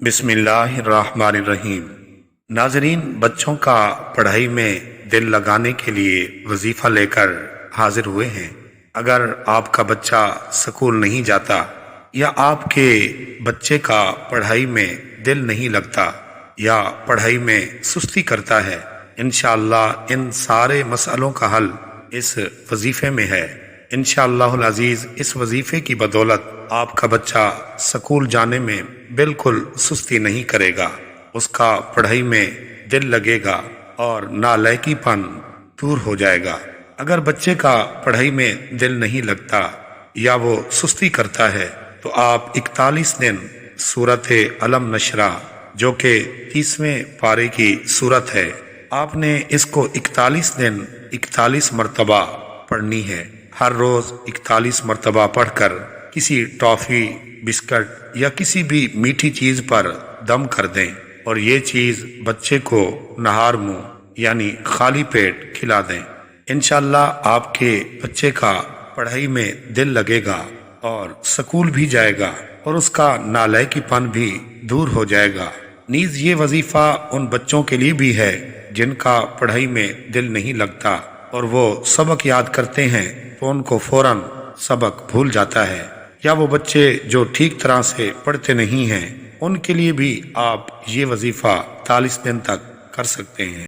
بسم اللہ الرحمن الرحیم۔ ناظرین، بچوں کا پڑھائی میں دل لگانے کے لیے وظیفہ لے کر حاضر ہوئے ہیں۔ اگر آپ کا بچہ سکول نہیں جاتا یا آپ کے بچے کا پڑھائی میں دل نہیں لگتا یا پڑھائی میں سستی کرتا ہے، انشاءاللہ ان سارے مسئلوں کا حل اس وظیفے میں ہے۔ انشاءاللہ العزیز اس وظیفے کی بدولت آپ کا بچہ سکول جانے میں بالکل سستی نہیں کرے گا، اس کا پڑھائی میں دل لگے گا اور نالائکی پن دور ہو جائے گا۔ اگر بچے کا پڑھائی میں دل نہیں لگتا یا وہ سستی کرتا ہے تو آپ 41 دن سورۃ علم نشرہ جو کہ 30ویں پارے کی سورت ہے، آپ نے اس کو 41 دن 41 مرتبہ پڑھنی ہے۔ ہر روز 41 مرتبہ پڑھ کر کسی ٹافی، بسکٹ یا کسی بھی میٹھی چیز پر دم کر دیں اور یہ چیز بچے کو نہار منہ یعنی خالی پیٹ کھلا دیں۔ انشاءاللہ آپ کے بچے کا پڑھائی میں دل لگے گا اور سکول بھی جائے گا اور اس کا نالائکی پن بھی دور ہو جائے گا۔ نیز یہ وظیفہ ان بچوں کے لیے بھی ہے جن کا پڑھائی میں دل نہیں لگتا اور وہ سبق یاد کرتے ہیں تو ان کو فوراً سبق بھول جاتا ہے، یا وہ بچے جو ٹھیک طرح سے پڑھتے نہیں ہیں ان کے لیے بھی آپ یہ وظیفہ 40 دن تک کر سکتے ہیں۔